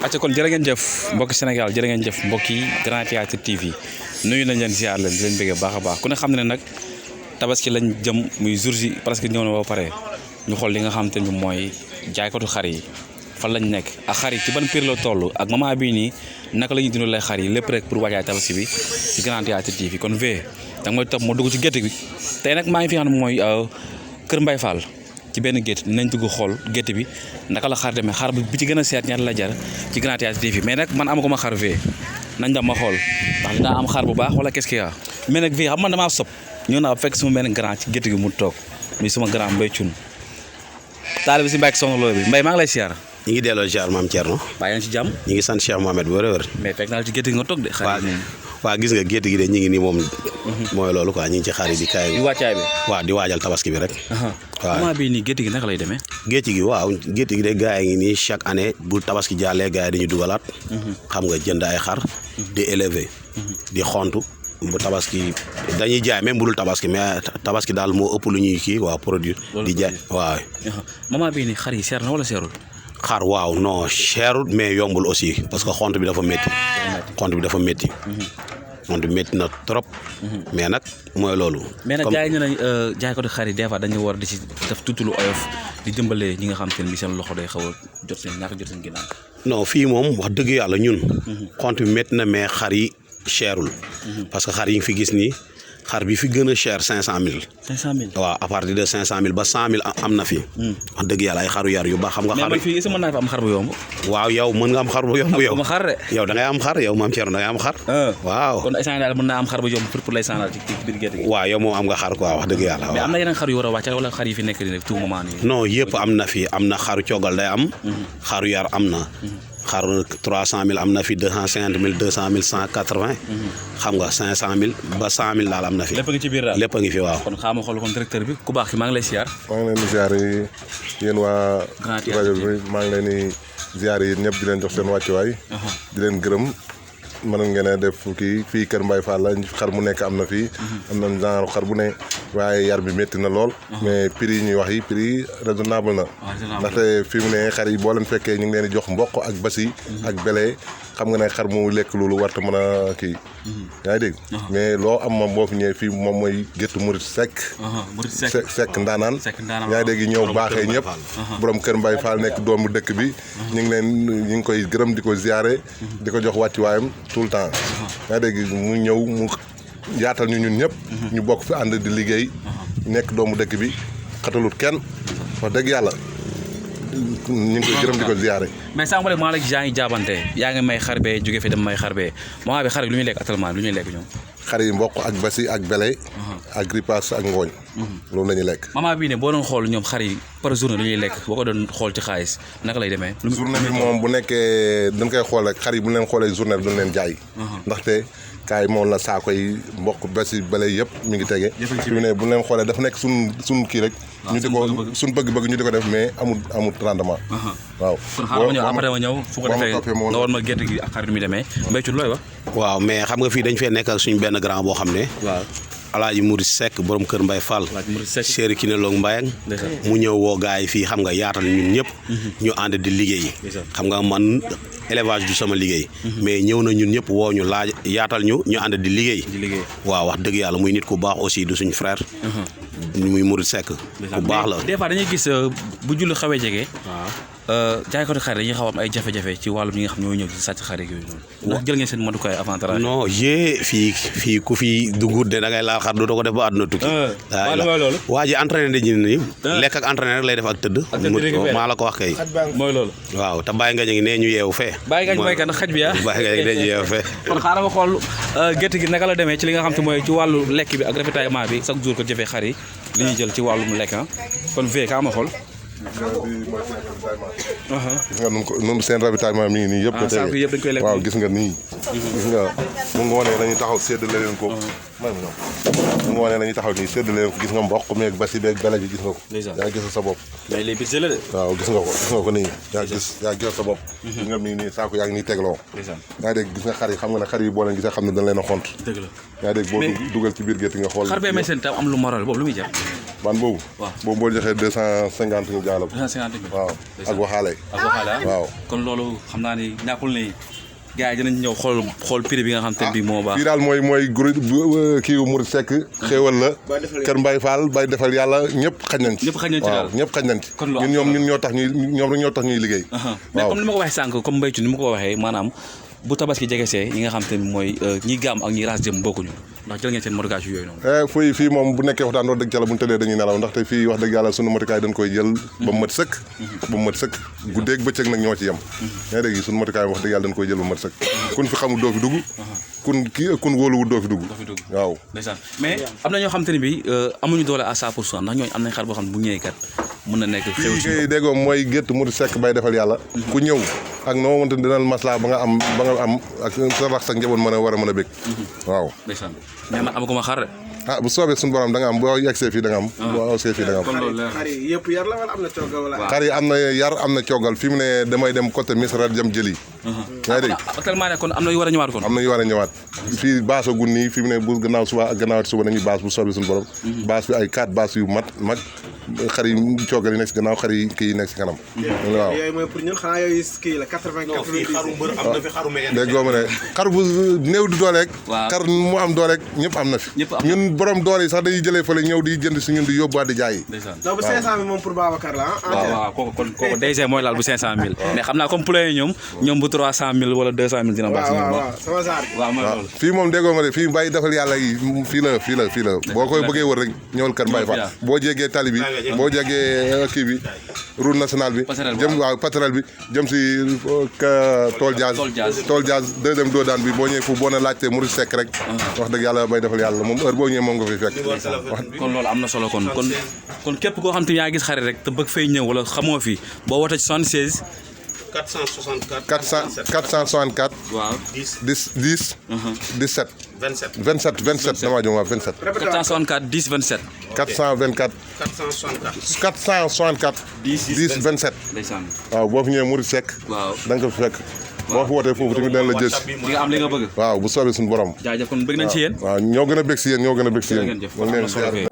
acca kon jërë ngeen jëf mbokki Sénégal jërë ngeen jëf mbokki Grand Théâtre TV nuyu nañ leen ziar leen di leen bëggee baax a baax ku ne xam ne nag tabaski lañ jëm muy jour ji presque ñëw na ba pare ñu xool li nga xam te ni mooy jaaykatu xar yi fan lañ nekk ak xar yi ci ban période la toll ak moment bii nii naka la ñuy dundalee xar yi lépp rek pour waajaay tabaski bi ci Grand Théâtre TV kon vee da nga may topp ma dugg ci gétt bi tey nag maa ngi fi xam ne mooy Kër Mbaye Fall ci benn gétt dinañ dugg xool gétt bi naka la xar demee xar bi ci gën a seet ñaata la jar ci Grand Théâtre TV mais nag man amaguma xar vee nañ dem ma xool ndax dinaa am xar bu baax wala qu'est-ce qu'il y a mais nag vee xam man damaa sob ñëw naa fekk suma benn grand ci gétt gi mu toog muy suma grand Mbaye Thioune taalibe bi si Mbacke Soxna Lo bi Mbaye maa ngi lay siyaar. ñu ngi delloo ziar maam Thierno. bàyyi leen ci jàmm. ñu ngi sant Cheikh Mohamed bu wér-wér. mais fekk naa ci gétt gi nga toog de. xar yi waaw gis nga gétt gi de ñu ngi nii moom. mooy loolu quoi ñu ngi ci xar yi di kaay. di wàccaay bi. waaw di waajal tabaski bi rek. waaw moment bii nii gétt gi naka lay demee. gétt gi waaw gétt gi de gars yi ngi nii chaque année bu tabaski jàllee gars yi dañuy dugalaat. xam nga jënd ay xar. di élever. di xontu. bu tabaski dañuy jaay même bu dul tabaski mais tabaski daal moo ëpp lu ñuy kii waaw produit. di jaay waaw. moment bii nii xar yi seer na wala seerul. xar waaw non cherul mais yombul aussi parce que xont bi dafa métti. xont bi dafa métti. xont bi métti na trop. mais nag mooy loolu. mais nag gars yi ñu ne jaay ko di xar yi des fois dañu war di ci def tuuti lu oyof di dimbalee ñi nga xam te ne bi seen loxo day xaw a jot seen ñàkk jot seen ginnaaw. non fii moom wax dëgg yàlla ñun. xont bi métti na mais xar yi cherul. parce que xar yi nga fi gis nii xar bi fi gën a cher 500000. 500000 waaw à partir de 500000 ba 100000 am na fi. wax dëgg yàlla ay xaru yar yu baax xam nga. xar mais man fii est-ce que mën naa fi am xar bu yomb. waaw yow mën nga am xar bu yomb yow. am xar de. yow da ngay am xar yow maam Thierno da ngay am xar. waaw kon instant daal mën naa am xar bu yomb pour lay sanal ci biir gétt gi. waaw yow moom am nga xar quoi wax dëgg yàlla. mais am na yeneen xar yu war a wàccal wala xar yi fi nekk nii tout moment nii. non yëpp am na fi am na xaru coogal day am. xaru yar am na. xaru 300000 am na fi 250000 200000 180. xam nga 500000 ba 100000 daal am na fi. lépp a ngi ci biir daal lépp a ngi fi waaw. kon xaaral ma xool kon directeur bi ku baax ki maa ngi lay siyaar. maa ngi leen di ziar yi yéen waa Grand Théâtre rajo bi maa ngi leen di ziar yi ñëpp di leen jox seen wàccuwaay. di leen gërëm mën ngeen a def kii fii Kër Mbaye Fall la xar mu nekk am na fii. am na genre xar bu ne waaye yar bi métti na lool. mais prix yi ñuy wax yi prix yi raisonnable na. ndaxte fi mu ne xar yi boo leen fekkee ñu ngi leen di jox mboq ak basi. ak bele xam nga ne xar mu lekk loolu warta mën a kii. yaa ngi dégg. mais loo am moom boo fi ñëwee fii moom mooy géttu murit sekk. sekk ndaanaan. yaa ngi dégg ñëw baaxee ñëpp. borom Kër Mbaye Fall nekk doomu dëkk bi. ñu ngi koy gërëm di ko ziare. di ko jox wàccuwaayam tout le temps. yaa ngi dégg mu ñëw mu yaatal ñu ñun ñëpp. ñu bokk fi ànd di liggéey. nekk doomu dëkk bi xatalut kenn wax dëgg yàlla. ñu ngi koy gërëm di ko ziare. mais sànq rek maa la yaa ngi jaabante yaa ngi may xar bee jóge fi dem may xar bee moment bi xar yi lu ñuy lekk actuellement lu ñuy lekk ñoom. xar yi mboq ak basi ak bele. ak ripaas ak ngooñ. loolu la ñuy lekk. moment bii ne boo doon xool ñoom xar yi par journée lu ñuy lekk boo ko doon xool ci xaalis naka lay demee. journée bi moom bu nekkee dañ koy xool rek xar yi bu leen xoolee journée bi duñ leen jaay. ndaxte kaay moom la saako yi mboq basi bele yëpp mi ngi tege. fi mu ne bu leen xoolee dafa nekk suñ kii rek. ñu di ko suñ bëgg-bëgg ñu di ko def mais amul rendement. waaw kon xaaral ma ñëw après ma ñëw fu ko defee nga war ma gétt gi ak xar yi muy demee Mbaye Thioune looy wax. waaw mais xam nga fii dañ fee nekk ak suñu benn grand boo xam ne. waaw Alaaji Mouride Seck borom Kër Mbaye Fall. Chéri Kiné Lo Mbayang mu ñëw woo gars yi fii xam nga yaatal ñun ñëpp. ñu ànd di liggéey. xam nga man élevage du sama liggéey. mais ñëw na ñun ñëpp woo ñu laaj yaatal ñu ànd di liggéey. waaw wax dëgg yàlla muy nit ku baax aussi du suñu frère. muy Mouride Seck. ku baax la des fois dañuy gis bu julli xawee jege. jaaykatu xar dañuy xaw am ay jafe-jafe ci wàllum ñi nga xam ñoo ñëw ci sàcc xar yooyu noonu. ndax jël ngeen seen matukaay avant dara. non fii ku fi dugg de da ngay laal xar dootoo ko def ba àdduna tukki. loolu. waa ji entraîné dañu ne nii. lekk ak entraîné rek lay def ak tëdd. maa la ko wax kay. mooy loolu. waaw te bàyyi nga ñu nee ñu yeewu fee. bàyyi nga ñu may kan xaj bi bàyyi nga ñu nee ñu yeewu fee. kon xaaral ma xool gétt gi naka la demee ci li nga xam te mooy ci wàllu lekk bi ak ravitaillement bi chaque jour ko jëfee xar yi li ñuy jël ci wàllum lekk kon vee kaa ma xool. gis nga nun seen ravitaillement mi ngi nii yëpp. saako yëpp dañ koy lekk waaw gis nga nii. gis nga mu ngoonee dañuy taxaw séddale leen ko. may ma ñoom mu ngoonee dañuy taxaw nii séddale leen ko gis nga mboq meeg basi beeg bele bi gis nga ko. yaa gis sa bopp. mais lii bis la de. waaw gis nga ko nii yaa gis sa bopp. gis nga nii saako yaa ngi nii tegloo. yaa dégg gis nga xar yi xam nga ne xar yi boo leen gisee xam ne dañ leen a xont. dëgg la yaa dégg boo dugal ci biir gétt nga xool. xar bee may seen tam am lu moral boobu lu muy jar. ban boobu. waaw boobu boo joxee 250 ñu jaay la ko. 250 000. waaw ak waxaale. ak waxaale waaw. kon loolu xam naa ni ñàkkul ni gars yi dinañ ñëw xool prix bi nga xam te bii moo baax. fii daal mooy groupe kii Mouride Seck xéewal la Kër Mbaye Fall bay defal yàlla ñëpp xañ nañ ci. ñëpp xañ nañ ci daal waaw ñëpp xañ nañ ci. kon loolu ñun ñoo tax ñuy liggéey. mais comme ni ma ko waxee sànq comme Mbaye Thioune ni ma ko waxee maanaam bu tabaski jegesee yi nga xam te mooy ñi gaam ak ñi raas jëm bokkuñu ndax jël ngeen seen motokaay yooyu noonu. fii moom bu nekkee waxtaan wax dëgg yàlla bu ñu tëddee dañuy nelaw ndaxte fii wax dëgg yàlla sunu motokaay dañ koy jël ba mu mat sëkk. ba mu mat sëkk guddeeg bëccëg nag ñoo ci yem. yaa dégg sunu motokaay wax dëgg yàlla dañ koy jël ba mu mat sëkk. kun fi xamul doo fi dugg. kun wóoluwul doo fi dugg. waaw ndeysaan mais am na ñoo xam te ne bi amuñu doole à 100% ndax ñooñu am nañ xar boo xam ne bu ñëwee kat mën na nekk xew fii kay déggoo mooy gétt Mouride Seck bay defal yàlla ku ñëw ak noo mënta dinal maslaa ba nga am ak sa rax sa njaboot war a mën a bég waaw ndeysaan mais man amaguma xar bu soobee suñu borom da nga am boo yegsee fii da nga am boo yegsee fii da nga am xar yi yëpp yar la wala am na coogal wala xar yi am na yar am na coogal fi mu ne damay dem côté Misra jëm jëli yaa dégg actuellement ne kon am na yu war a ñëwaat kon am na yu war a ñëwaat fii baasa gun nii fi mu ne bu gannaaw suba ak gannaaw suba nañuy baas bu soobee suñu borom baas bi ay 4 baas yu mag xar yi coogal yi nekk si gannaaw xar yi kii yi nekk si kanam waaw yooyu mooy pour ñun xanaa yooyu kii la 80 90 dégg nga ma ne xar bu néew di dooleeg xar mu am dooleeg ñëpp am na fi ñun borom doole yi sax dañuy jëlee fële ñëw di jënd si ñun di yóbbuwaat di jaay donc bu 500 000 moom pour Babacar la waaw kooku DG mooy laal bu 500 000 mais xam naa comme poulet yi ñoom bu 300 000 wala 200 000 dina baax waaw sama saar waaw mooy loolu fii moom déggoo ma de fii bàyyi defal yàlla yi fii la boo koy bëggee wër rek ñëwal Kër Mbaye Fall boo jéggee tali bi boo jéggee kii bi route nationale bi jëm waaw passerelle bi jëm si tool jazz deuxième doodaan bi boo ñëwee fu boo na laajtee Mouride Seck rek wax dëgg yàlla bay defal yàlla moom heure boo ñëwee moom nga fi fekk kon loolu am na solo kon képp koo xam te yaa gis xarit rek te bëgg fay ñëw wala xamoo fi boo wootee ci 76 464 waaw 10 17 27 27 damaa jëm waa 27 464 10 27 424 10 27 ndeysaan waaw boo fi ñëwee Mouride Seck waaw da nga ko fi fekk boo fi wootee foofu tamit dana la jës di nga am li nga bëgg waaw bu soobee suñu borom jaajëf kon bëgg nañ ci yéen waaw ñoo gën a bég si yéen ñoo gën a bég si yéen jërëjëf